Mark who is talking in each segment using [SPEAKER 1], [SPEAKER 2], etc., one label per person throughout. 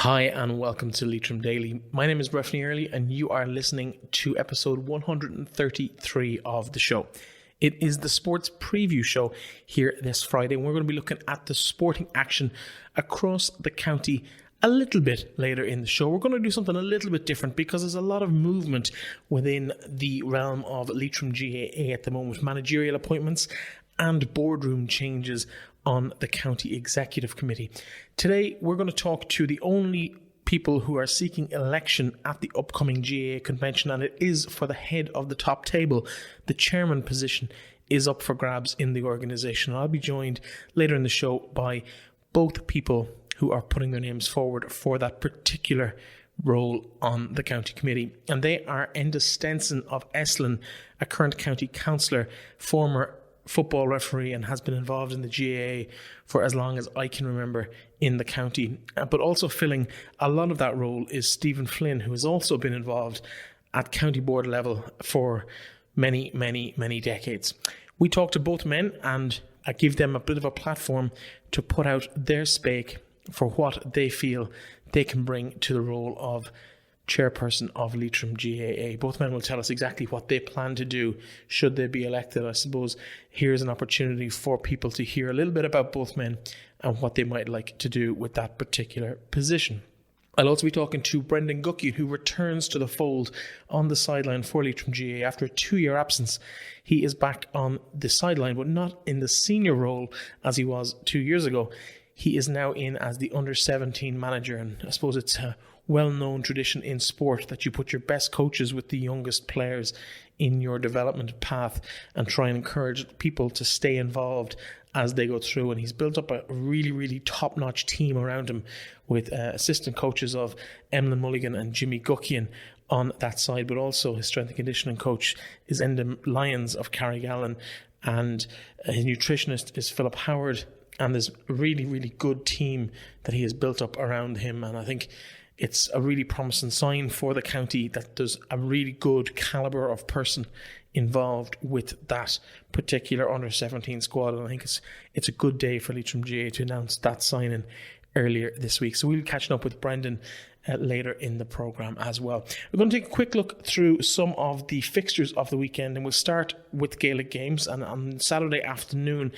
[SPEAKER 1] Hi and welcome to Leitrim Daily. My name is Breifne and you are listening to episode 133 of the show. It is the sports preview show here this Friday, and we're going to be looking at the sporting action across the county a little bit later in the show. We're going to do something a little bit different because there's a lot of movement within the realm of Leitrim GAA at the moment, managerial appointments and boardroom changes on the county executive committee. Today, we're going to talk to the only people who are seeking election at the upcoming GAA convention, and it is for the head of the top table. The chairman position is up for grabs in the organisation. I'll be joined later in the show by both people who are putting their names forward for that particular role on the county committee. And they are Enda Stenson of Eslin, a current county councillor, former football referee, and has been involved in the GAA for as long as I can remember in the county. But also filling a lot of that role is Stephen Flynn, who has also been involved at county board level for many, many, many decades. We talk to both men and I give them a bit of a platform to put out their spake for what they feel they can bring to the role of chairperson of Leitrim GAA. Both men will tell us exactly what they plan to do should they be elected. I suppose here's an opportunity for people to hear a little bit about both men and what they might like to do with that particular position. I'll also be talking to Brendan Guckian, who returns to the fold on the sideline for Leitrim GAA after a 2-year absence. He is back on the sideline, but not in the senior role as he was 2 years ago. He is now in as the under-17 manager, and I suppose it's a well-known tradition in sport that you put your best coaches with the youngest players in your development path and try and encourage people to stay involved as they go through. And he's built up a really, really top-notch team around him with assistant coaches of Eslin Mulligan and Jimmy Guckian on that side, but also his strength and conditioning coach is Enda Lyons of Carrigallen, and his nutritionist is Philip Howard. And there's a really, really good team that he has built up around him. And I think it's a really promising sign for the county that there's a really good calibre of person involved with that particular under-17 squad. And I think it's a good day for Leitrim GAA to announce that signing earlier this week. So we'll be catching up with Brendan later in the programme as well. We're going to take a quick look through some of the fixtures of the weekend, and we'll start with Gaelic games. And on Saturday afternoon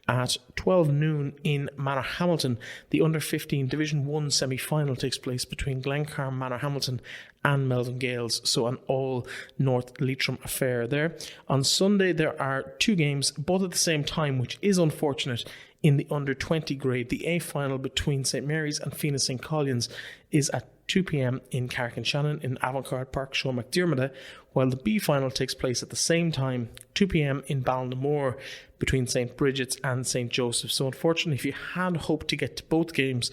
[SPEAKER 1] at 12 noon in Manorhamilton, the under-15 Division 1 semi-final takes place between Glencarn Manorhamilton and Melvin Gales, so an all North Leitrim affair there. On Sunday there are 2 games, both at the same time, which is unfortunate. In the under-20 grade, the A final between St Mary's and Fianna St Collins is at 2 p.m. in Carrick-on-Shannon in Avantgarde Park, Sean McDermott, while the B final takes place at the same time, 2 p.m. in Ballinamore between St Bridget's and St Joseph. So unfortunately, if you had hoped to get to both games,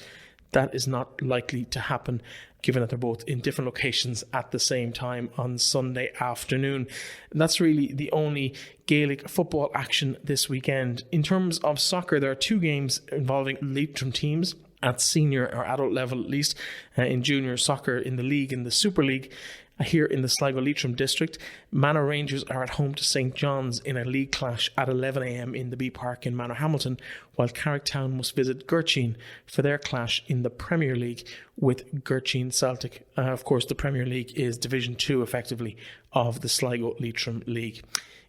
[SPEAKER 1] that is not likely to happen, given that they're both in different locations at the same time on Sunday afternoon. And that's really the only Gaelic football action this weekend. In terms of soccer, there are 2 games involving Leitrim teams at senior or adult level, at least, in junior soccer in the league, in the Super League. Here in the Sligo Leitrim district, Manor Rangers are at home to St John's in a league clash at 11 a.m. in the B Park in Manorhamilton, while Carricktown must visit Gurchin for their clash in the Premier League with Gurchin Celtic. Of course, the Premier League is Division 2, effectively, of the Sligo Leitrim League.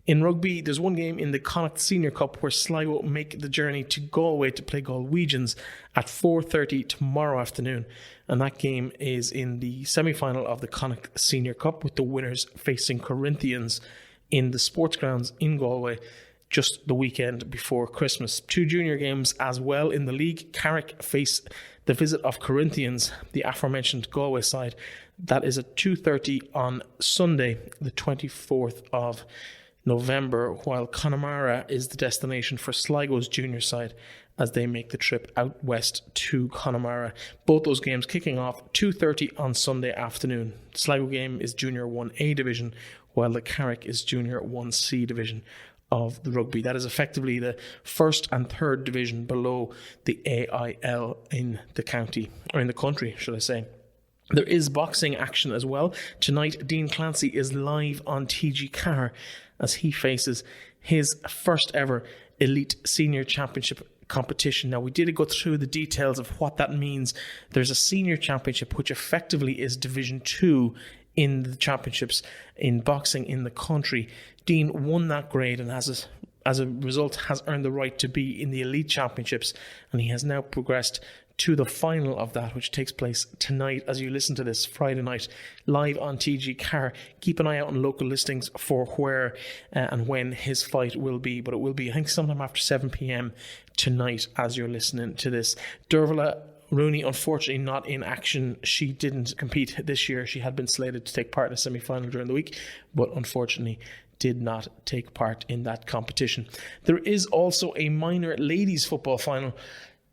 [SPEAKER 1] In rugby, there's one game in the Connacht Senior Cup where Sligo make the journey to Galway to play Galwegians at 4:30 tomorrow afternoon. And that game is in the semi-final of the Connacht Senior Cup, with the winners facing Corinthians in the sports grounds in Galway just the weekend before Christmas. 2 junior games as well in the league. Carrick face the visit of Corinthians, the aforementioned Galway side. That is at 2:30 on Sunday, the 24th of November, while Connemara is the destination for Sligo's junior side as they make the trip out west to Connemara. Both those games kicking off 2:30 on Sunday afternoon. The Sligo game is Junior 1A division, while the Carrick is Junior 1C division of the rugby. That is effectively the first and third division below the AIL in the county, or in the country, should I say. There is boxing action as well. Tonight, Dean Clancy is live on TG Carr as he faces his first ever Elite Senior Championship competition. Now, we did go through the details of what that means. There's a senior championship, which effectively is Division 2 in the championships in boxing in the country. Dean won that grade and as a result has earned the right to be in the elite championships, and he has now progressed to the final of that, which takes place tonight as you listen to this, Friday night, live on TG Car. Keep an eye out on local listings for where and when his fight will be, but it will be, I think, sometime after 7 p.m. tonight as you're listening to this. Dervla Rooney, unfortunately, not in action. She didn't compete this year. She had been slated to take part in a semi-final during the week, but unfortunately did not take part in that competition. There is also a minor ladies football final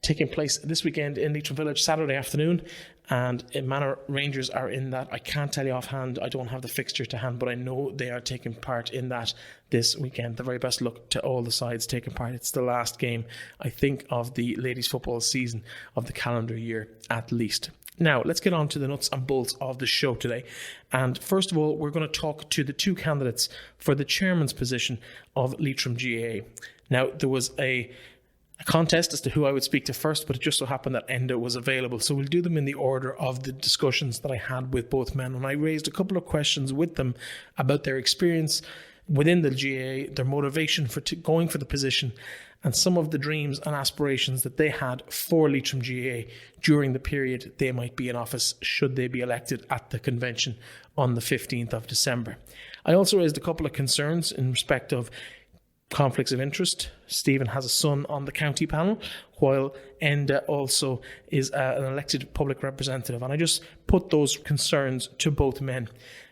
[SPEAKER 1] taking place this weekend in Leitrim Village, Saturday afternoon, and Manor Rangers are in that. I can't tell you offhand, I don't have the fixture to hand, but I know they are taking part in that this weekend. The very best luck to all the sides taking part. It's the last game, I think, of the ladies football season of the calendar year at least. Now, let's get on to the nuts and bolts of the show today. And first of all, we're going to talk to the two candidates for the chairman's position of Leitrim GAA. Now, there was a contest as to who I would speak to first, but it just so happened that Enda was available. So we'll do them in the order of the discussions that I had with both men. And I raised a couple of questions with them about their experience within the GAA, their motivation for going for the position, and some of the dreams and aspirations that they had for Leitrim GAA during the period they might be in office, should they be elected at the convention on the 15th of December. I also raised a couple of concerns in respect of conflicts of interest. Stephen has a son on the county panel, while Enda also is an elected public representative. And I just put those concerns to both men.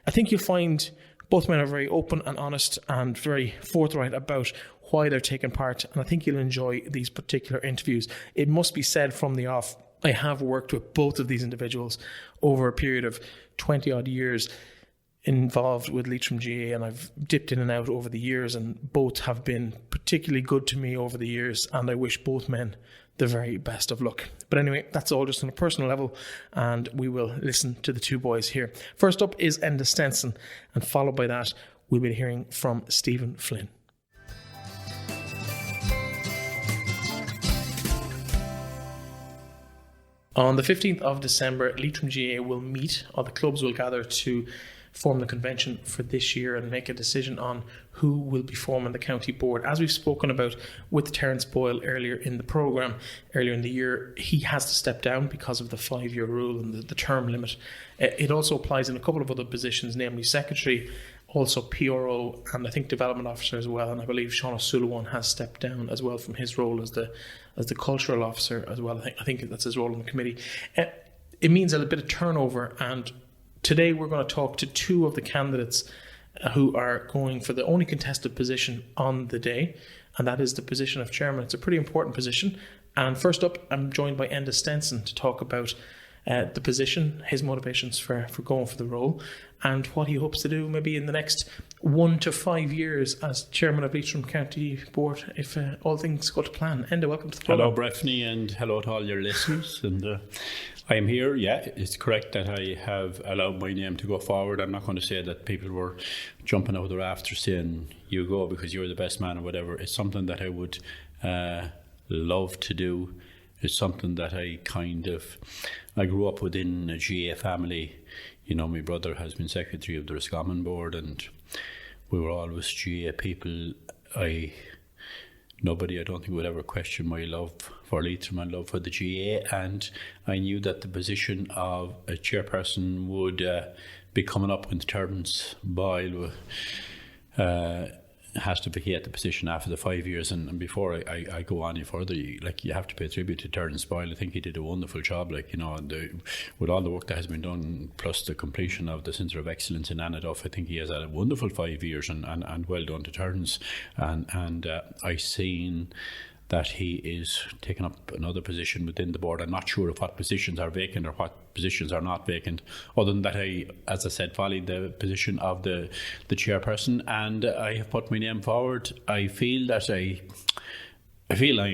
[SPEAKER 1] I think you'll find both men are very open and honest and very forthright about why they're taking part, and I think you'll enjoy these particular interviews. It must be said from the off, I have worked with both of these individuals over a period of 20 odd years involved with Leitrim GAA, and I've dipped in and out over the years, and both have been particularly good to me over the years, and I wish both men the very best of luck. But anyway, that's all just on a personal level, and we will listen to the two boys here. First up is Enda Stenson, and followed by that we'll be hearing from Stephen Flynn. On the 15th of December, Leitrim GAA will meet, or the clubs will gather to form the convention for this year and make a decision on who will be forming the county board. As we've spoken about with Terence Boyle earlier in the programme, earlier in the year, he has to step down because of the 5-year rule and the term limit. It also applies in a couple of other positions, namely secretary, also PRO, and I think development officer as well. And I believe Sean O'Sullivan has stepped down as well from his role as the cultural officer as well. I think that's his role in the committee. It means a bit of turnover, and today we're going to talk to two of the candidates who are going for the only contested position on the day, and that is the position of chairman. It's a pretty important position. And first up, I'm joined by Enda Stenson to talk about the position, his motivations for going for the role, and what he hopes to do maybe in the next 1 to 5 years as chairman of Leitrim County Board, if all things go to plan. Enda, welcome to the program.
[SPEAKER 2] Hello, Breifne, and hello to all your listeners. And I am here. Yeah, it's correct that I have allowed my name to go forward. I'm not going to say that people were jumping out of the rafters saying, you go because you're the best man or whatever. It's something that I would love to do. It's something that I grew up within a GAA family. You know, my brother has been secretary of the Roscommon board, and we were always GAA people. Nobody, I don't think, would ever question my love for Leitrim and love for the GAA, and I knew that the position of a chairperson would be coming up when Terence Boyle has to vacate the position after the 5 years. And before I go on any further, you have to pay tribute to Terence Boyle. I think he did a wonderful job, and with all the work that has been done, plus the completion of the Centre of Excellence in Anaduff, I think he has had a wonderful 5 years, and well done to Terence. And I seen that he is taking up another position within the board. I'm not sure of what positions are vacant or what positions are not vacant, other than that as I said, followed the position of the chairperson, and I have put my name forward. I feel I'm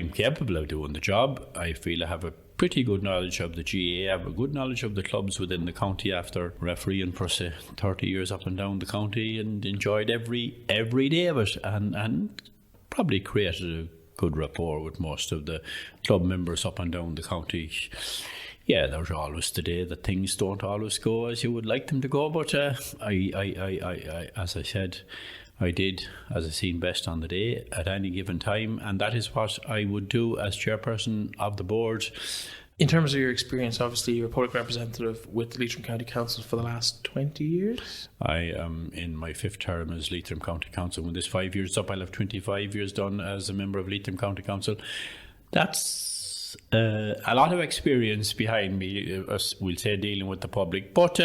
[SPEAKER 2] capable of doing the job. I feel I have a pretty good knowledge of the GAA. I have a good knowledge of the clubs within the county after refereeing for 30 years up and down the county, and enjoyed every day of it, and probably created a good rapport with most of the club members up and down the county. Yeah, there's always the day that things don't always go as you would like them to go, but I as I said, I did as I seen best on the day at any given time, and that is what I would do as chairperson of the board.
[SPEAKER 1] In terms of your experience, obviously you're a public representative with the Leitrim County Council for the last 20 years?
[SPEAKER 2] I am in my 5th term as Leitrim County Council. When this 5 years up, I'll have 25 years done as a member of Leitrim County Council. That's a lot of experience behind me, we'll say, dealing with the public. But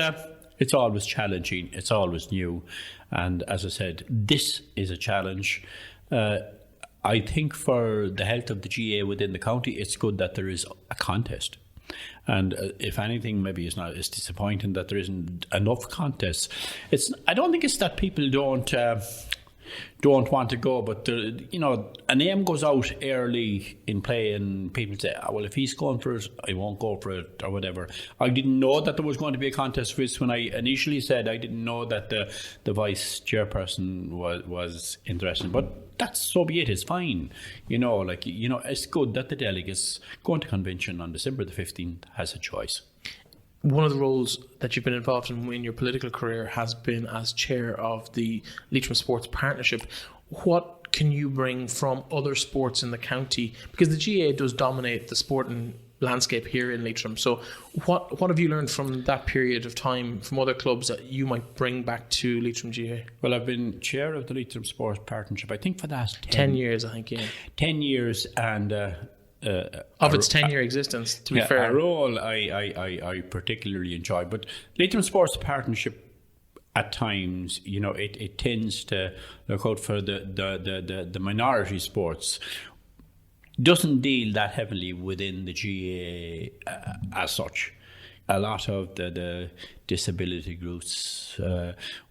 [SPEAKER 2] it's always challenging, it's always new. And as I said, this is a challenge. I think for the health of the GAA within the county, it's good that there is a contest. And if anything, maybe it's disappointing that there isn't enough contests. I don't think it's that people don't want to go, but a name goes out early in play, and people say, well, if he's going for it, I won't go for it, or whatever. I didn't know that there was going to be a contest for this when I initially said I didn't know that the vice chairperson was interested, but that's so be it. It's fine. It's good that the delegates going to convention on December the 15th has a choice.
[SPEAKER 1] One of the roles that you've been involved in your political career has been as chair of the Leitrim Sports Partnership. What can you bring from other sports in the county? Because the GAA does dominate the sporting landscape here in Leitrim. So what have you learned from that period of time from other clubs that you might bring back to Leitrim GAA?
[SPEAKER 2] Well, I've been chair of the Leitrim Sports Partnership, I think, for the last
[SPEAKER 1] 10 years, I think, yeah.
[SPEAKER 2] 10 years, and
[SPEAKER 1] of its 10-year existence, to be fair.
[SPEAKER 2] A role I particularly enjoy. But Leitrim Sports Partnership, at times, it tends to look out for the minority sports. Doesn't deal that heavily within the GAA as such. A lot of the disability groups,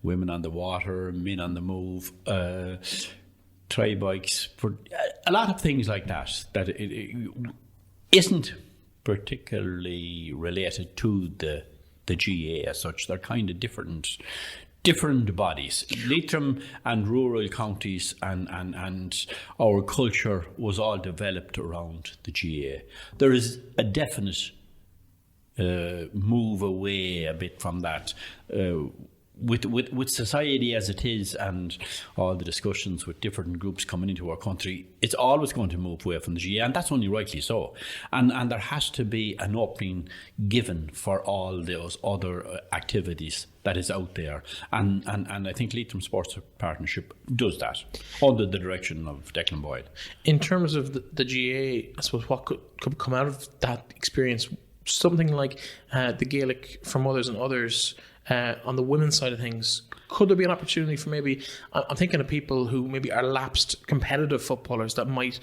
[SPEAKER 2] women on the water, men on the move, tri-bikes, for a lot of things like that it isn't particularly related to the GAA as such. They're kind of different bodies. Leitrim and rural counties and our culture was all developed around the GAA. There is a definite move away a bit from that. With society as it is, and all the discussions with different groups coming into our country, it's always going to move away from the GAA, and that's only rightly so. And there has to be an opening given for all those other activities that is out there. And I think Leitrim Sports Partnership does that, under the direction of Declan Boyd.
[SPEAKER 1] In terms of the GAA, I suppose what could come out of that experience, something like the Gaelic for Mothers and Others, on the women's side of things, could there be an opportunity for maybe, I'm thinking of people who maybe are lapsed competitive footballers that might,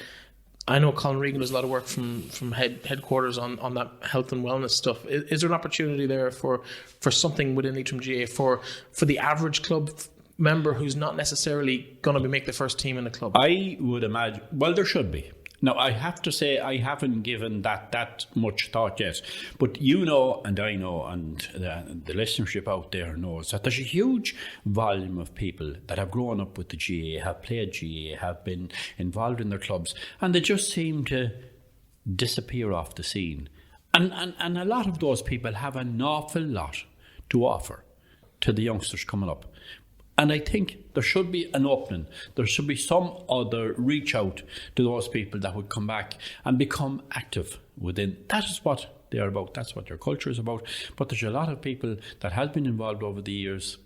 [SPEAKER 1] I know Colin Regan does a lot of work from headquarters on that health and wellness stuff. Is there an opportunity there for something within Leitrim GAA for the average club member who's not necessarily going to make the first team in the club?
[SPEAKER 2] I would imagine, well, there should be. Now, I have to say I haven't given that much thought yet. But and I know, and the listenership out there knows that there's a huge volume of people that have grown up with the GAA, have played GAA, have been involved in their clubs, and they just seem to disappear off the scene. And a lot of those people have an awful lot to offer to the youngsters coming up. And I think there should be an opening. There should be some other reach out to those people that would come back and become active within. That is what they're about. That's what their culture is about. But there's a lot of people that have been involved over the years,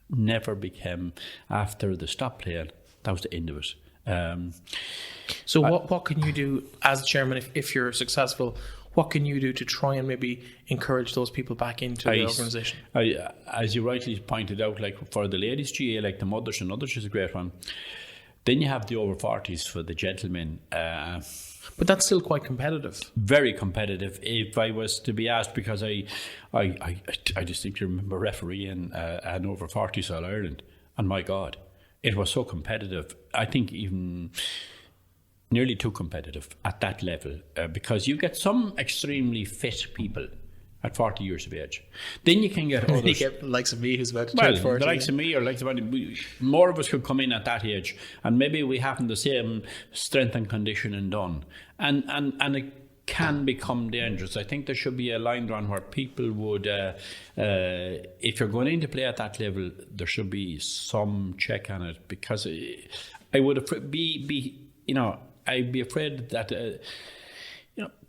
[SPEAKER 2] never became, after they stopped playing, that was the end of it. So
[SPEAKER 1] what can you do as chairman if you're successful? What can you do to try and maybe encourage those people back into the organisation?
[SPEAKER 2] As you rightly pointed out, like for the ladies GAA, like the Mothers and Others is a great one. Then you have the over 40s for the gentlemen.
[SPEAKER 1] But that's still quite competitive.
[SPEAKER 2] Very competitive. If I was to be asked, because I distinctly remember refereeing an over 40s All Ireland, and my God, it was so competitive. I think even nearly too competitive at that level, because you get some extremely fit people at 40 years of age. Then you can get others.
[SPEAKER 1] You get the likes of me who's about to
[SPEAKER 2] Well,
[SPEAKER 1] turn 40.
[SPEAKER 2] the likes of me or likes of more of us could come in at that age, and maybe we haven't the same strength and conditioning done, and it can become dangerous. I think there should be a line drawn where people would, if you're going in to play at that level, there should be some check on it, because I would I'd be afraid that.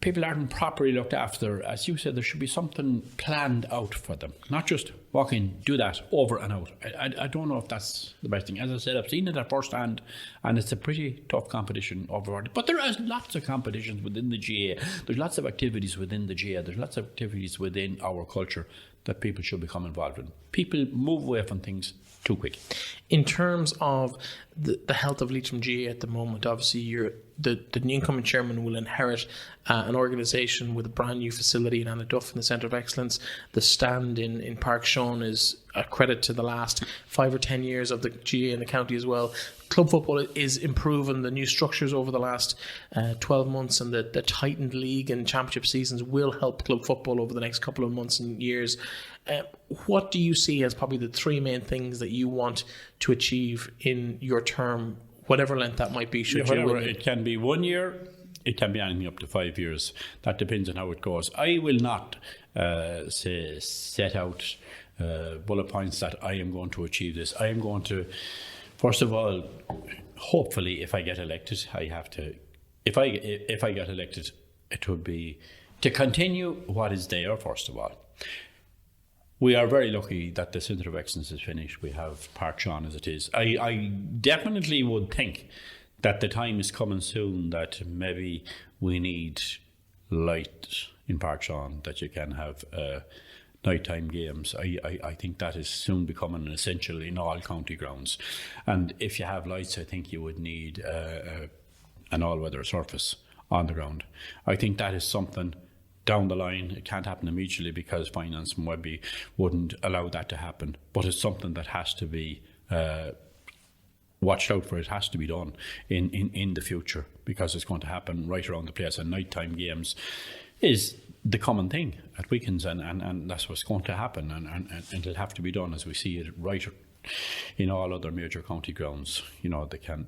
[SPEAKER 2] People aren't properly looked after. As you said, there should be something planned out for them, not just walk in, do that, over and out. I don't know if that's the best thing. As I said, I've seen it at first hand, and it's a pretty tough competition overall. But there are lots of competitions within the GAA. There's lots of activities within the GAA. There's lots of activities within our culture that people should become involved in. People move away from things too quick.
[SPEAKER 1] In terms of the health of Leitrim GAA at the moment, obviously the incoming chairman will inherit an organisation with a brand new facility in Annaduff in the Centre of Excellence. The stand in Park Sean is a credit to the last 5 or 10 years of the GAA in the county as well. Club football is improving. The new structures over the last 12 months and the tightened league and championship seasons will help club football over the next couple of months and years. What do you see as probably the three main things that you want to achieve in your term, whatever length that might be?
[SPEAKER 2] It can be 1 year, it can be anything up to 5 years. That depends on how it goes. I will not set out bullet points that I am going to achieve this. I am going to, first of all, hopefully, if I get elected, if I get elected, it would be to continue what is there, first of all. We are very lucky that the Centre of Excellence is finished. We have Park Sean as it is. I definitely would think that the time is coming soon that maybe we need light in Park Sean, that you can have nighttime games. I think that is soon becoming an essential in all county grounds. And if you have lights, I think you would need an all-weather surface on the ground. I think that is something down the line. It can't happen immediately because finance maybe wouldn't allow that to happen, but it's something that has to be watched out for. It has to be done in the future, because it's going to happen right around the place, and nighttime games is the common thing at weekends, and that's what's going to happen, and it'll have to be done as we see it right in all other major county grounds. They can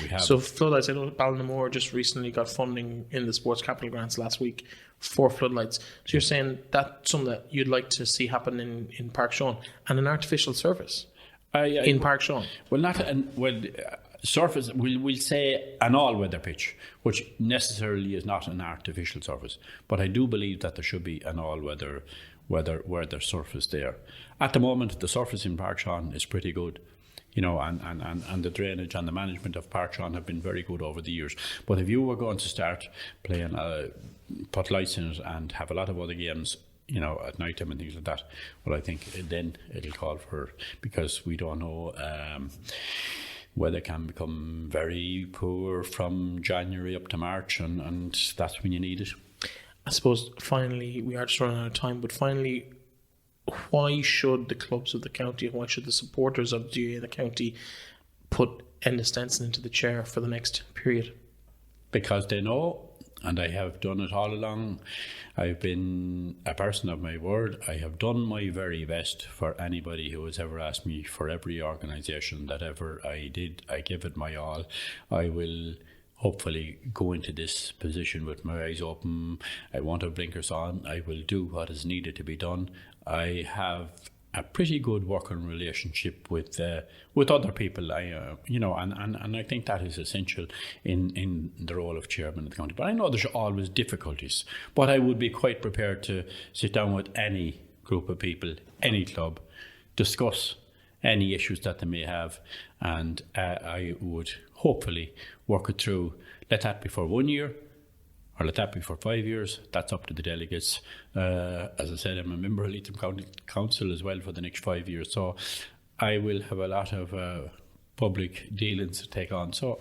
[SPEAKER 2] we have.
[SPEAKER 1] So floodlights, I know Ballinamore just recently got funding in the Sports Capital Grants last week for floodlights. So you're saying that's something that you'd like to see happen in Park Sean, and an artificial surface in Park Sean?
[SPEAKER 2] Surface, we'll say an all-weather pitch, which necessarily is not an artificial surface. But I do believe that there should be an all-weather weather surface there. At the moment, the surface in Park Sean is pretty good, and the drainage and the management of Park Sean have been very good over the years. But if you were going to start playing, put lights in it and have a lot of other games, at night time and things like that, well, I think then it'll call for, because we don't know, weather can become very poor from January up to March, and that's when you need it.
[SPEAKER 1] I suppose finally, we are just running out of time, but finally, why should the clubs of the county, why should the supporters of the GAA in the county put Enda Stenson into the chair for the next period?
[SPEAKER 2] Because they know, and I have done it all along. I've been a person of my word. I have done my very best for anybody who has ever asked me. For every organisation that ever I did, I give it my all. I will hopefully go into this position with my eyes open. I won't have blinkers on. I will do what is needed to be done. I have a pretty good working relationship with other people. And I think that is essential in the role of chairman of the county. But I know there's always difficulties. But I would be quite prepared to sit down with any group of people, any club, discuss any issues that they may have, and I would hopefully work it through. Let that be for 1 year, or let that be for 5 years. That's up to the delegates. As I said, I'm a member of Leitrim County Council as well for the next 5 years, so I will have a lot of public dealings to take on. So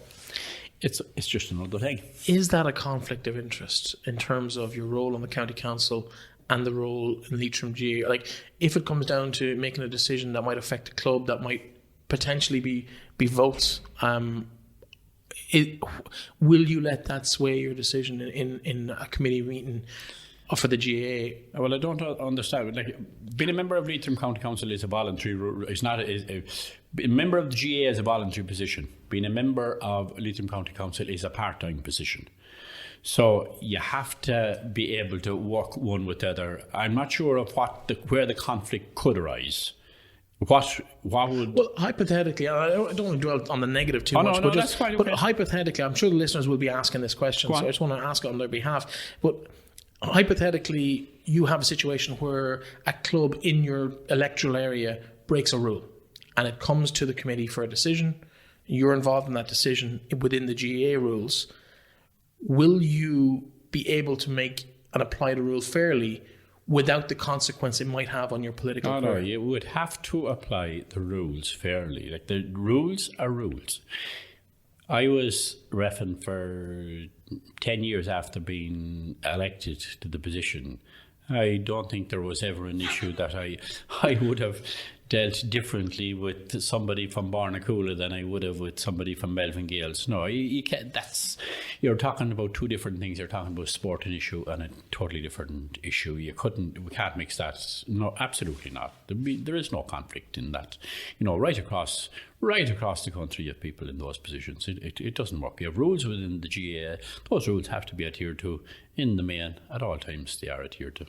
[SPEAKER 2] it's just another thing.
[SPEAKER 1] Is that a conflict of interest in terms of your role on the county council and the role in Leitrim GAA? Like, if it comes down to making a decision that might affect a club, that might potentially be votes, will you let that sway your decision in a committee meeting for the GAA.
[SPEAKER 2] Well, I don't understand. Like, being a member of Leitrim County Council is a voluntary. It's not. A member of the GAA is a voluntary position. Being a member of Leitrim County Council is a part-time position. So you have to be able to work one with the other. I'm not sure of where the conflict could arise. What would...
[SPEAKER 1] Well, hypothetically, I don't want to dwell on the negative too much, but,
[SPEAKER 2] that's fine,
[SPEAKER 1] but
[SPEAKER 2] okay.
[SPEAKER 1] Hypothetically, I'm sure the listeners will be asking this question, so I just want to ask it on their behalf. But hypothetically, you have a situation where a club in your electoral area breaks a rule and it comes to the committee for a decision. You're involved in that decision within the GAA rules. Will you be able to make and apply the rule fairly without the consequence it might have on your political career?
[SPEAKER 2] No, you would have to apply the rules fairly. Like, the rules are rules. I was reffing for 10 years after being elected to the position. I don't think there was ever an issue that I would have dealt differently with somebody from Barnacoola than I would have with somebody from Melvin Gales. No, you can't. You're talking about two different things. You're talking about a sporting issue and a totally different issue. We can't mix that. No, absolutely not. There is no conflict in that. Right across the country, you have people in those positions. It doesn't work. You have rules within the GAA. Those rules have to be adhered to in the main. At all times, they are adhered to.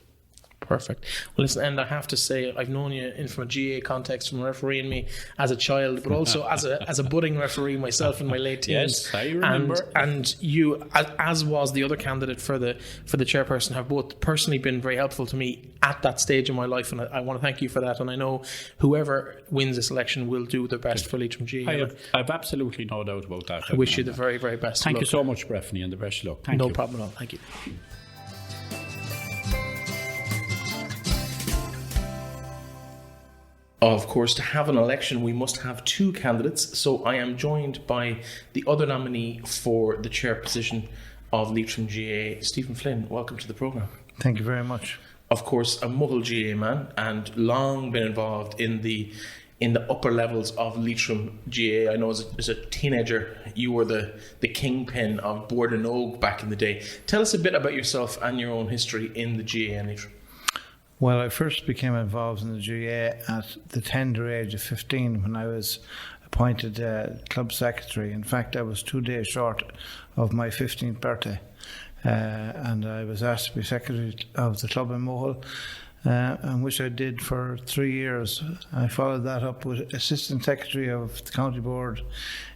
[SPEAKER 1] Perfect. Well, listen, and I have to say, I've known you from a GAA context, from refereeing me as a child, but also as a budding referee myself in my late teens.
[SPEAKER 2] Yes, I remember.
[SPEAKER 1] And you, as was the other candidate for the chairperson, have both personally been very helpful to me at that stage in my life, and I want to thank you for that. And I know whoever wins this election will do their best for Leitrim GAA.
[SPEAKER 2] I've absolutely no doubt about that.
[SPEAKER 1] I wish you the very, very best.
[SPEAKER 2] Thank you so much, Breifne, and the best of luck. Thank you.
[SPEAKER 1] No problem at all. Thank you. Of course, to have an election, we must have two candidates. So I am joined by the other nominee for the chair position of Leitrim GAA, Stephen Flynn. Welcome to the programme.
[SPEAKER 3] Thank you very much.
[SPEAKER 1] Of course, a Mughal GAA man and long been involved in the upper levels of Leitrim GAA. I know as a teenager, you were the kingpin of Board and Oak back in the day. Tell us a bit about yourself and your own history in the GAA in Leitrim.
[SPEAKER 3] Well, I first became involved in the GAA at the tender age of 15 when I was appointed club secretary. In fact, I was 2 days short of my 15th birthday. And I was asked to be secretary of the club in Mohill, and which I did for 3 years. I followed that up with assistant secretary of the county board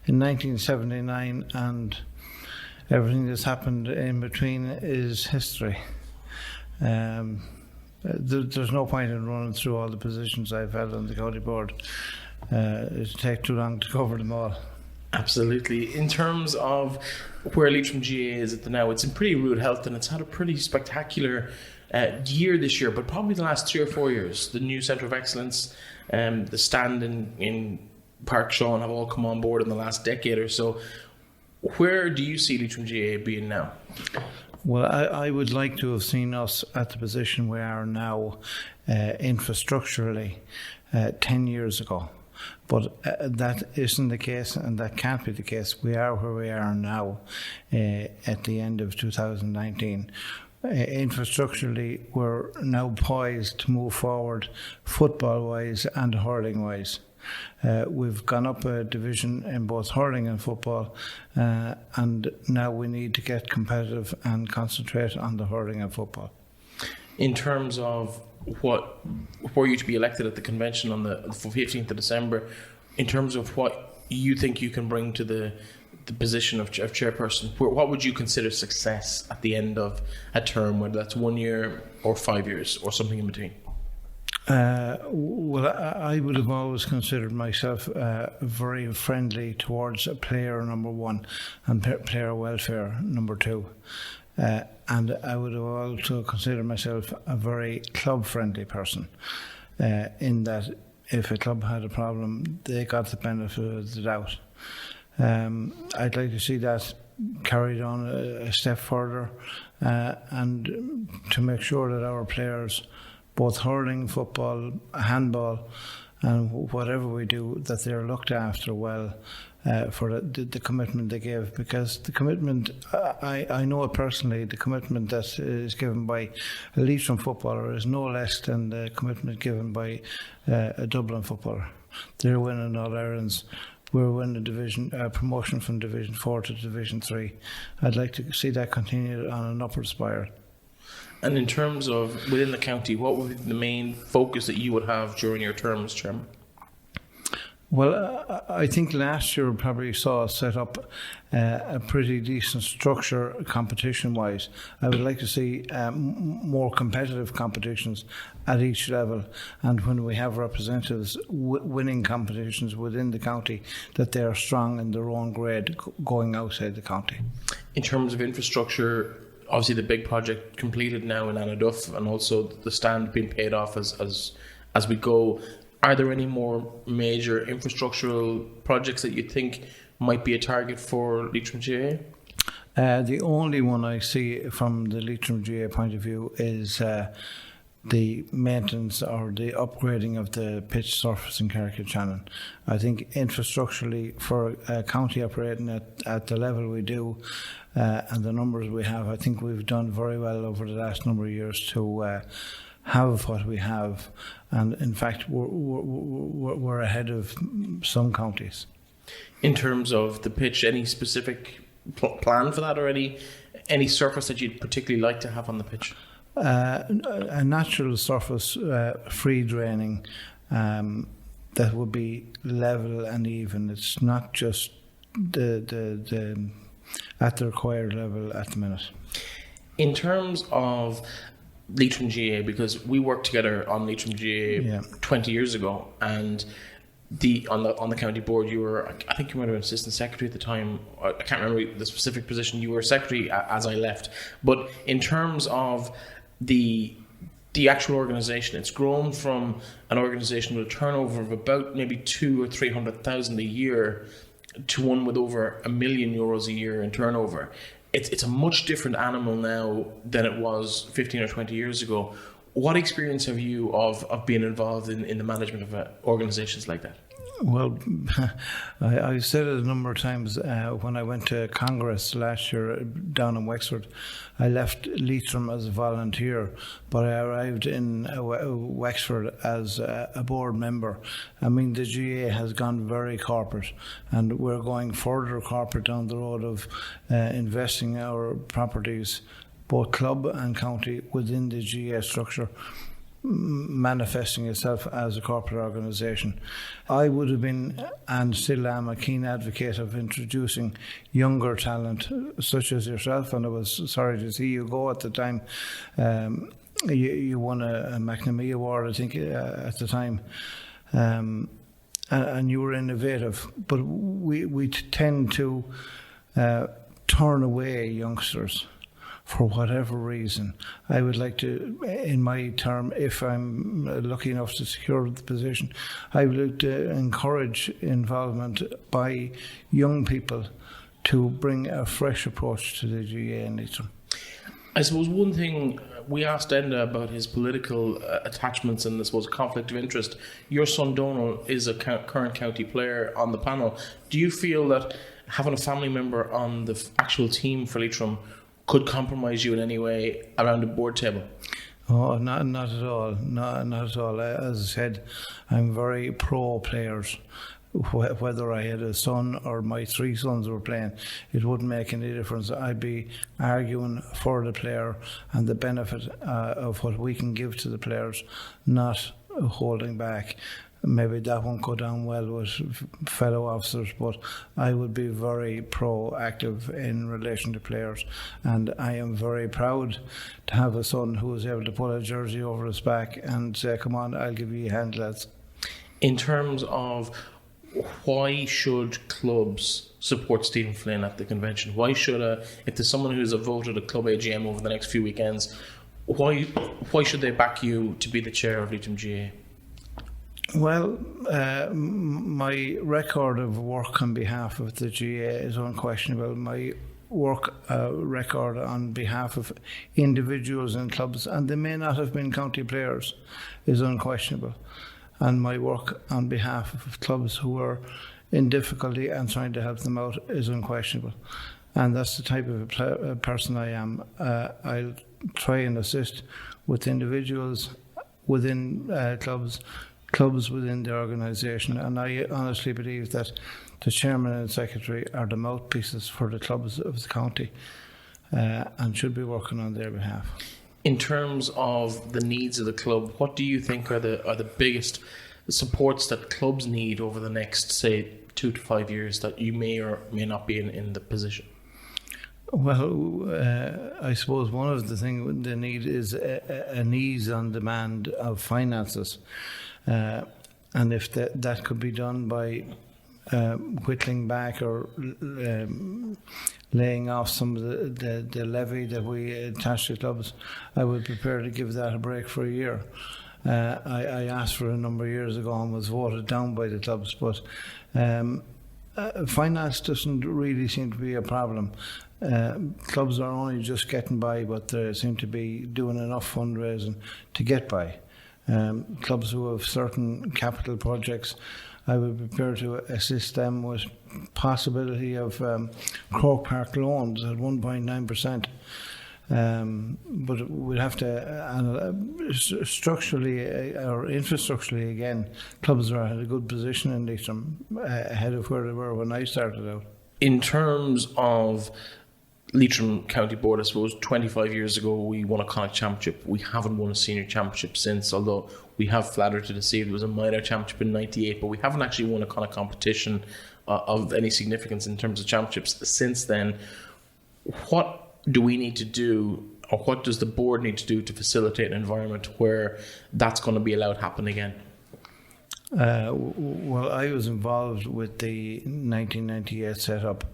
[SPEAKER 3] in 1979, and everything that's happened in between is history. There's no point in running through all the positions I've held on the county board. It'd take too long to cover them all.
[SPEAKER 1] Absolutely. In terms of where Leitrim GAA is at the now, it's in pretty rude health, and it's had a pretty spectacular year this year, but probably the last 3 or 4 years. The new Centre of Excellence, the stand in Park Sean have all come on board in the last decade or so. Where do you see Leitrim GAA being now?
[SPEAKER 3] Well, I would like to have seen us at the position we are now infrastructurally 10 years ago. But that isn't the case, and that can't be the case. We are where we are now at the end of 2019. Infrastructurally, we're now poised to move forward football-wise and hurling-wise. We've gone up a division in both hurling and football, and now we need to get competitive and concentrate on the hurling and football.
[SPEAKER 1] In terms of what were you to be elected at the convention on the 15th of December, in terms of what you think you can bring to the position of chairperson, what would you consider success at the end of a term, whether that's 1 year or 5 years or something in between?
[SPEAKER 3] Well, I would have always considered myself very friendly towards player number one and player welfare number two. And I would have also considered myself a very club-friendly person, in that if a club had a problem, they got the benefit of the doubt. I'd like to see that carried on a step further, and to make sure that our players, both hurling, football, handball, and whatever we do, that they're looked after well, for the commitment they gave, because the commitment, I know it personally, the commitment that is given by a Leitrim footballer is no less than the commitment given by a Dublin footballer. They're winning All Irelands. We're winning promotion from Division 4 to Division 3. I'd like to see that continue on an upward spiral.
[SPEAKER 1] And in terms of within the county, what would be the main focus that you would have during your term as chairman?
[SPEAKER 3] Well, I think last year probably saw us set up a pretty decent structure competition-wise. I would like to see more competitive competitions at each level, and when we have representatives winning competitions within the county, that they are strong in their own grade going outside the county.
[SPEAKER 1] In terms of infrastructure, obviously the big project completed now in Anaduff, and also the stand being paid off as we go. Are there any more major infrastructural projects that you think might be a target for Leitrim GAA?
[SPEAKER 3] The only one I see from the Leitrim GAA point of view is the maintenance or the upgrading of the pitch surface in Carrick-Shannon. I think infrastructurally for a county operating at the level we do and the numbers we have, I think we've done very well over the last number of years to have what we have, and in fact we're ahead of some counties.
[SPEAKER 1] In terms of the pitch, any specific plan for that, or any surface that you'd particularly like to have on the pitch?
[SPEAKER 3] A natural surface, free draining, that would be level and even. It's not just the at the required level at the minute.
[SPEAKER 1] In terms of Leitrim GAA, because we worked together on Leitrim GAA 20 years ago, and on the county board, you were, I think you might have been assistant secretary at the time. I can't remember the specific position. You were secretary as I left. But in terms of the actual organisation, it's grown from an organisation with a turnover of about maybe 200,000 or 300,000 a year to one with over €1 million a year in turnover. It's a much different animal now than it was 15 or 20 years ago. What experience have you of being involved in the management of organisations like that?
[SPEAKER 3] Well, I said it a number of times when I went to Congress last year down in Wexford. I left Leitrim as a volunteer, but I arrived in Wexford as a board member. I mean, the GAA has gone very corporate, and we're going further corporate down the road of investing our properties, both club and county, within the GAA structure, manifesting itself as a corporate organisation. I would have been, and still am, a keen advocate of introducing younger talent such as yourself, and I was sorry to see you go at the time. You won a McNamee Award, I think, at the time, and you were innovative, but we tend to turn away youngsters for whatever reason. I would like to, in my term, if I'm lucky enough to secure the position, I would like to encourage involvement by young people to bring a fresh approach to the GAA in Leitrim.
[SPEAKER 1] I suppose one thing, we asked Enda about his political attachments and I suppose conflict of interest. Your son Donal is a current county player on the panel. Do you feel that having a family member on the actual team for Leitrim could compromise you in any way around the board table?
[SPEAKER 3] Oh, not at all. Not at all. As I said, I'm very pro players. Whether I had a son or my 3 sons were playing, it wouldn't make any difference. I'd be arguing for the player and the benefit of what we can give to the players, not holding back. Maybe that won't go down well with fellow officers, but I would be very proactive in relation to players, and I am very proud to have a son who is able to pull a jersey over his back and say, come on, I'll give you a hand, lads.
[SPEAKER 1] In terms of why should clubs support Stephen Flynn at the convention? Why should, if there's someone who's voted a club AGM over the next few weekends, why should they back you to be the chair of Leitrim GAA?
[SPEAKER 3] Well, my record of work on behalf of the GAA is unquestionable. My work record on behalf of individuals and clubs, and they may not have been county players, is unquestionable. And my work on behalf of clubs who are in difficulty and trying to help them out is unquestionable. And that's the type of a person I am. I'll try and assist with individuals within clubs within the organisation, and I honestly believe that the chairman and secretary are the mouthpieces for the clubs of the county and should be working on their behalf.
[SPEAKER 1] In terms of the needs of the club, what do you think are the biggest supports that clubs need over the next, say, 2 to 5 years that you may or may not be in the position?
[SPEAKER 3] Well, I suppose one of the things they need is an ease on demand of finances. And if that could be done by whittling back or laying off some of the levy that we attach to clubs, I would be prepared to give that a break for a year. I asked for a number of years ago and was voted down by the clubs, but finance doesn't really seem to be a problem. Clubs are only just getting by, but they seem to be doing enough fundraising to get by. Clubs who have certain capital projects, I would be prepared to assist them with possibility of Croke Park loans at 1.9%. But we'd have to structurally or infrastructurally again, clubs are at a good position in Leitrim, ahead of where they were when I started out.
[SPEAKER 1] In terms of Leitrim County Board, I suppose 25 years ago we won a Connacht Championship. We haven't won a senior championship since, although we have flattered to deceive. It was a minor championship in '98, but we haven't actually won a Connacht competition of any significance in terms of championships since then. What do we need to do, or what does the board need to do to facilitate an environment where that's going to be allowed to happen again?
[SPEAKER 3] Well, I was involved with the 1998 setup,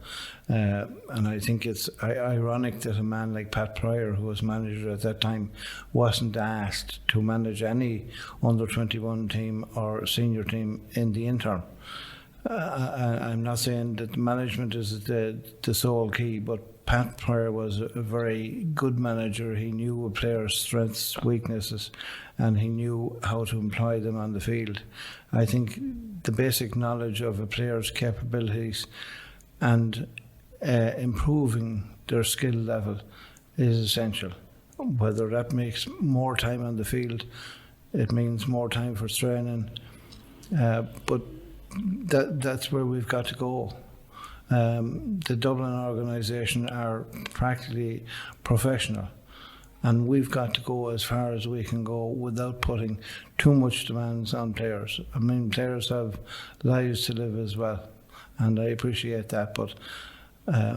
[SPEAKER 3] and I think it's ironic that a man like Pat Pryor, who was manager at that time, wasn't asked to manage any under-21 team or senior team in the interim. I'm not saying that management is the sole key, but Pat Pryor was a very good manager. He knew a player's strengths, weaknesses, and he knew how to employ them on the field. I think the basic knowledge of a player's capabilities and improving their skill level is essential. Whether that makes more time on the field, it means more time for training, but that's where we've got to go. The Dublin organisation are practically professional, and we've got to go as far as we can go without putting too much demands on players. I mean, players have lives to live as well, and I appreciate that, but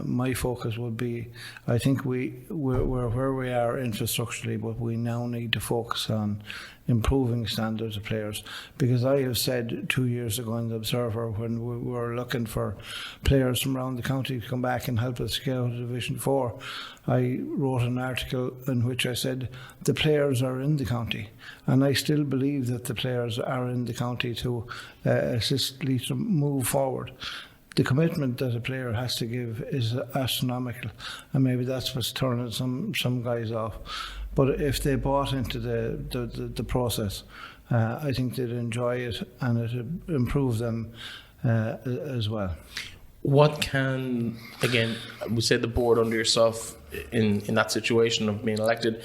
[SPEAKER 3] my focus would be, I think we're where we are infrastructurally, but we now need to focus on improving standards of players, because I have said 2 years ago in the Observer, when we were looking for players from around the county to come back and help us get out of Division 4, I wrote an article in which I said the players are in the county, and I still believe that the players are in the county to assist Leitrim move forward. The commitment that a player has to give is astronomical, and maybe that's what's turning some guys off. But if they bought into the process, I think they'd enjoy it, and it'd improve them as well.
[SPEAKER 1] What can, again, we say the board under yourself in that situation of being elected,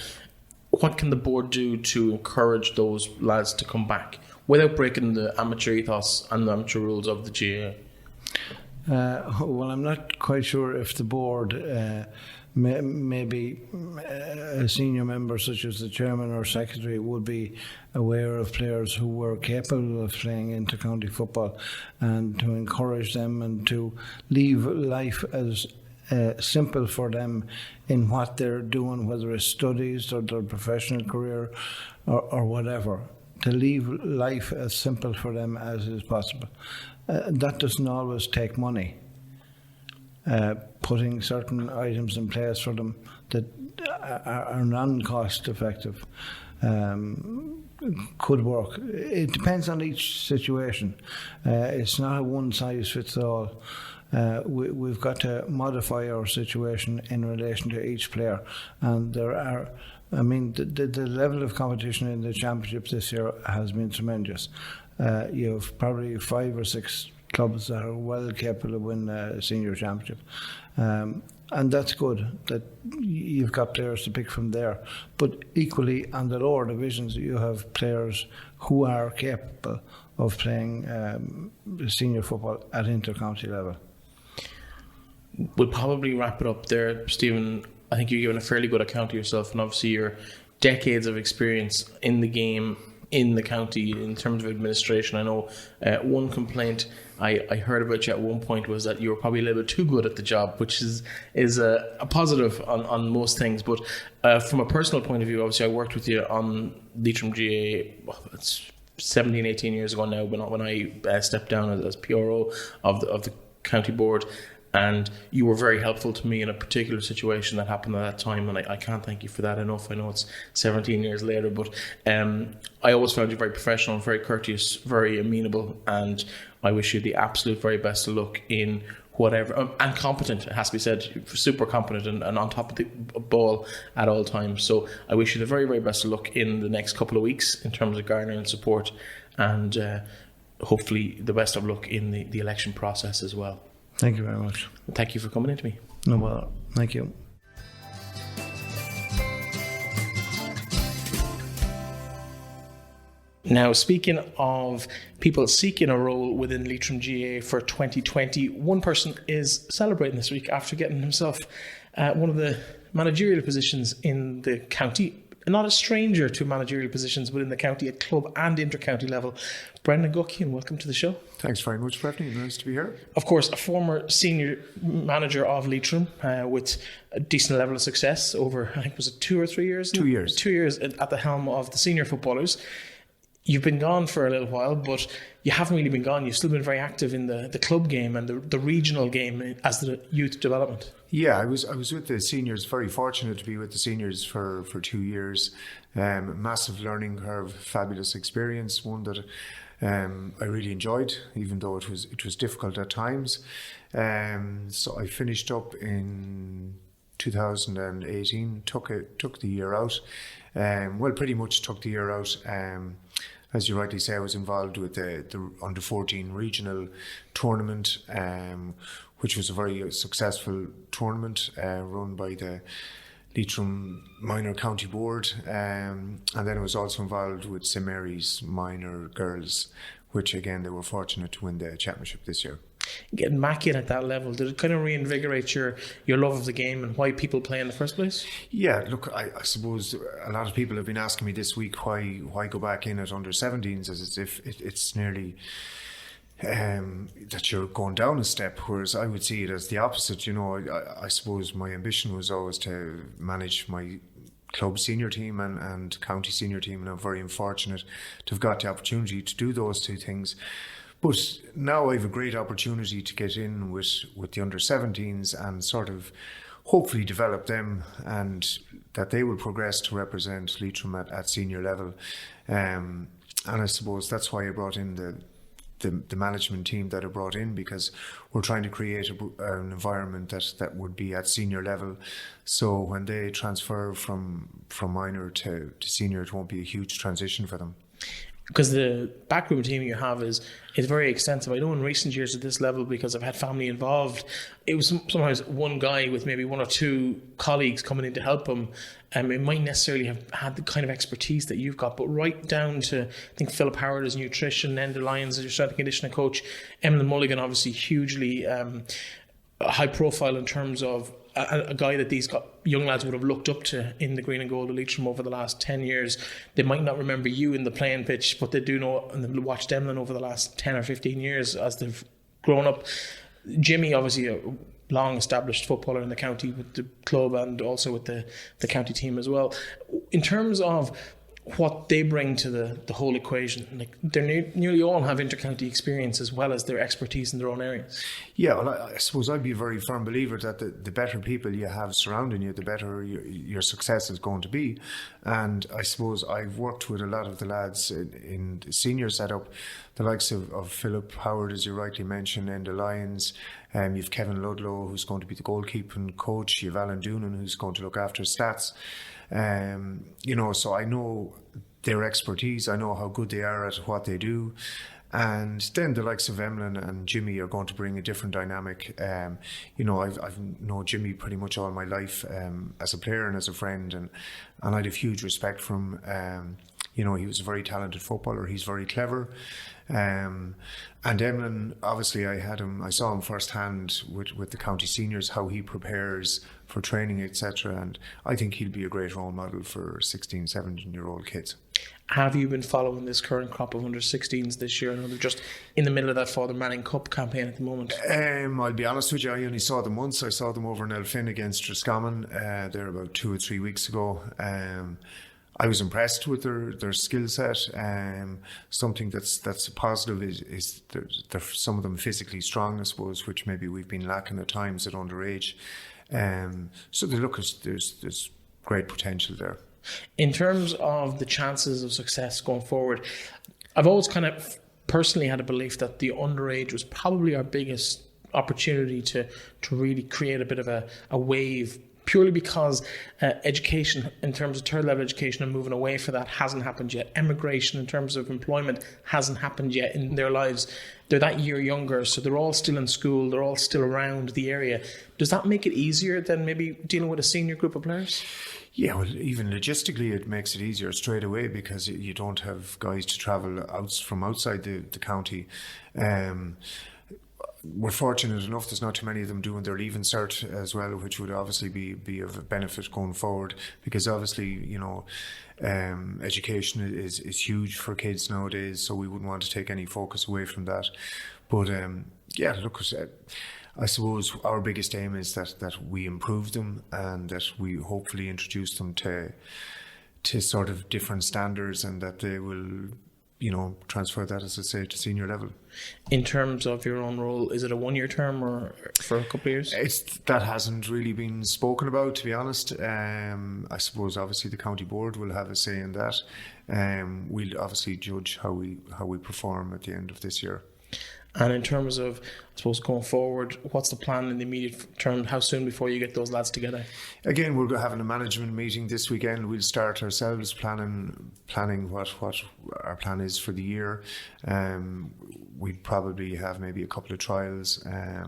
[SPEAKER 1] what can the board do to encourage those lads to come back without breaking the amateur ethos and the amateur rules of the GAA?
[SPEAKER 3] Well, I'm not quite sure if the board, maybe a senior member such as the chairman or secretary, would be aware of players who were capable of playing inter-county football, and to encourage them and to leave life as simple for them in what they're doing, whether it's studies or their professional career or whatever, to leave life as simple for them as is possible. That doesn't always take money. Putting certain items in place for them that are non-cost effective could work. It depends on each situation. It's not a one-size-fits-all. We've got to modify our situation in relation to each player, and there are. I mean, the level of competition in the championship this year has been tremendous. You have probably 5 or 6 clubs that are well capable of winning a senior championship. And that's good that you've got players to pick from there. But equally, on the lower divisions, you have players who are capable of playing senior football at inter-county level.
[SPEAKER 1] We'll probably wrap it up there, Stephen. I think you're giving a fairly good account of yourself, and obviously your decades of experience in the game, in the county, in terms of administration. I know one complaint I heard about you at one point was that you were probably a little bit too good at the job, which is a positive on most things. But from a personal point of view, obviously I worked with you on Leitrim GAA, it's 17, 18 years ago now, when I stepped down as PRO of the county board. And you were very helpful to me in a particular situation that happened at that time, and I can't thank you for that enough. I know it's 17 years later, but I always found you very professional, very courteous, very amenable, and I wish you the absolute very best of luck in whatever, and competent, it has to be said, super competent and on top of the ball at all times. So I wish you the very, very best of luck in the next couple of weeks in terms of garnering support, and hopefully the best of luck in the election process as well.
[SPEAKER 3] Thank you very much.
[SPEAKER 1] Thank you for coming in to me.
[SPEAKER 3] No bother. Thank you.
[SPEAKER 1] Now, speaking of people seeking a role within Leitrim GAA for 2020, one person is celebrating this week after getting himself one of the managerial positions in the county. Not a stranger to managerial positions within the county at club and inter-county level. Brendan Guckian, welcome to the show.
[SPEAKER 4] Thanks very much, Breifne. Nice to be here.
[SPEAKER 1] Of course, a former senior manager of Leitrim with a decent level of success over, I think, was it 2 or 3 years?
[SPEAKER 4] 2 years.
[SPEAKER 1] 2 years at the helm of the senior footballers. You've been gone for a little while, but you haven't really been gone. You've still been very active in the club game and the regional game as the youth development.
[SPEAKER 4] Yeah, I was with the seniors, very fortunate to be with the seniors for 2 years. Massive learning curve, fabulous experience, one that I really enjoyed, even though it was difficult at times. So I finished up in 2018, took the year out. Pretty much took the year out. As you rightly say, I was involved with the under-14 regional tournament, which was a very successful tournament run by the Leitrim Minor County Board. And then I was also involved with St Mary's Minor Girls, which again, they were fortunate to win the championship this year.
[SPEAKER 1] Getting back in at that level, did it kind of reinvigorate your love of the game and why people play in the first place?
[SPEAKER 4] Yeah, look, I suppose a lot of people have been asking me this week why go back in at under-17s, as if it's nearly that you're going down a step, whereas I would see it as the opposite. You know, I suppose my ambition was always to manage my club senior team and county senior team, and I'm very unfortunate to have got the opportunity to do those two things. But now I have a great opportunity to get in with the under-17s and sort of hopefully develop them, and that they will progress to represent Leitrim at senior level. And I suppose that's why I brought in the management team that I brought in, because we're trying to create an environment that would be at senior level. So when they transfer from minor to senior, it won't be a huge transition for them.
[SPEAKER 1] Because the backroom team you have is very extensive. I know in recent years at this level, because I've had family involved, it was sometimes one guy with maybe 1 or 2 colleagues coming in to help him. It might necessarily have had the kind of expertise that you've got, but right down to, I think, Philip Howard as nutrition, Enda Lyons as your strength and conditioning coach, Emlyn Mulligan obviously hugely high profile in terms of a guy that these young lads would have looked up to in the green and gold of Leitrim over the last 10 years. They might not remember you in the playing pitch, but they do know, and they've watched Emlyn over the last 10 or 15 years as they've grown up. Jimmy, obviously a long established footballer in the county with the club and also with the county team as well. In terms of what they bring to the whole equation, like they nearly all have inter-county experience as well as their expertise in their own areas. Yeah,
[SPEAKER 4] well, I suppose I'd be a very firm believer that the better people you have surrounding you, the better your success is going to be. And I suppose I've worked with a lot of the lads in the senior setup, the likes of Philip Howard, as you rightly mentioned, Enda Lyons. You've Kevin Ludlow, who's going to be the goalkeeping coach. You've Alan Doonan, who's going to look after stats. So I know their expertise. I know how good they are at what they do. And then the likes of Eslin and Jimmy are going to bring a different dynamic. I've known Jimmy pretty much all my life as a player and as a friend, and I had a huge respect for him. He was a very talented footballer. He's very clever. And Eslin, obviously, I saw him firsthand with the county seniors, how he prepares for training, etc. And I think he'll be a great role model for 16, 17-year-old kids.
[SPEAKER 1] Have you been following this current crop of under-16s this year? I know they're just in the middle of that Father Manning Cup campaign at the moment.
[SPEAKER 4] I'll be honest with you, I only saw them once. I saw them over in Flynn against Roscommon there about 2 or 3 weeks ago. I was impressed with their skill set. Something that's positive is they're some of them physically strong, I suppose, which maybe we've been lacking at times at underage. So they look as there's great potential there.
[SPEAKER 1] In terms of the chances of success going forward, I've always kind of personally had a belief that the underage was probably our biggest opportunity to really create a bit of a wave, purely because education, in terms of third level education and moving away for that, hasn't happened yet. Emigration in terms of employment hasn't happened yet in their lives. They're that year younger, so they're all still in school, they're all still around the area. Does that make it easier than maybe dealing with a senior group of players?
[SPEAKER 4] Yeah, well, even logistically, it makes it easier straight away because you don't have guys to travel from outside the county. We're fortunate enough there's not too many of them doing their leaving cert as well, which would obviously be of a benefit going forward, because obviously, education is huge for kids nowadays, so we wouldn't want to take any focus away from that. But I suppose our biggest aim is that we improve them and that we hopefully introduce them to sort of different standards, and that they will transfer that, as I say, to senior level.
[SPEAKER 1] In terms of your own role, is it a 1-year term or for a couple of years?
[SPEAKER 4] That hasn't really been spoken about, to be honest. I suppose obviously the county board will have a say in that. We'll obviously judge how we perform at the end of this year.
[SPEAKER 1] And in terms of, I suppose, going forward, what's the plan in the immediate term? How soon before you get those lads together? Again,
[SPEAKER 4] we're having a management meeting this weekend. We'll start ourselves planning what our plan is for the year. We'd probably have maybe a couple of trials. I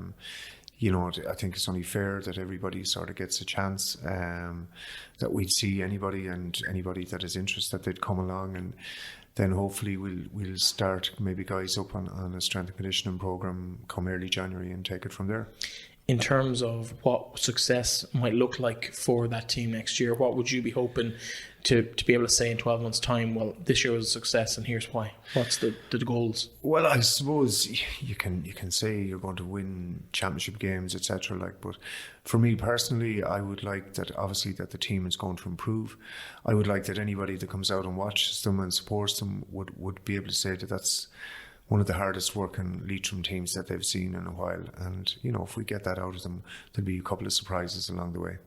[SPEAKER 4] think it's only fair that everybody sort of gets a chance, that we'd see anybody that is interested, they'd come along, and then hopefully we'll start maybe guys up on a strength and conditioning program come early January and take it from there.
[SPEAKER 1] In terms of what success might look like for that team next year, what would you be hoping to be able to say in 12 months' time, well, this year was a success and here's why? What's the goals?
[SPEAKER 4] Well, I suppose you can say you're going to win championship games, etc. But for me personally, I would like that, obviously, that the team is going to improve. I would like that anybody that comes out and watches them and supports them would be able to say that that's one of the hardest working Leitrim teams that they've seen in a while. And, if we get that out of them, there'll be a couple of surprises along the way.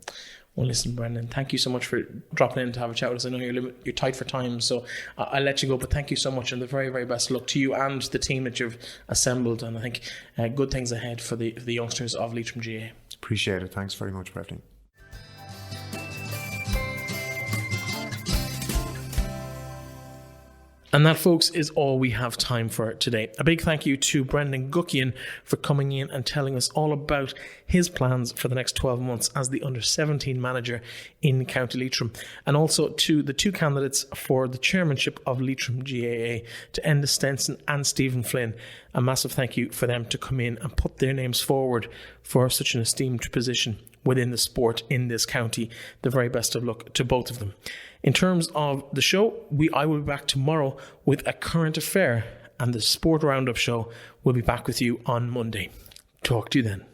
[SPEAKER 1] Well, listen, Brendan, thank you so much for dropping in to have a chat with us. I know you're tight for time, so I'll let you go, but thank you so much, and the very, very best of luck to you and the team that you've assembled, and I think good things ahead for the youngsters of Leitrim GAA.
[SPEAKER 4] Appreciate it. Thanks very much, Breifne.
[SPEAKER 1] And that, folks, is all we have time for today. A big thank you to Brendan Guckian for coming in and telling us all about his plans for the next 12 months as the under-17 manager in County Leitrim. And also to the two candidates for the chairmanship of Leitrim GAA, to Enda Stenson and Stephen Flynn. A massive thank you for them to come in and put their names forward for such an esteemed position within the sport in this county. The very best of luck to both of them. In terms of the show, I will be back tomorrow with a current affair, and the Sport Roundup show will be back with you on Monday. Talk to you then.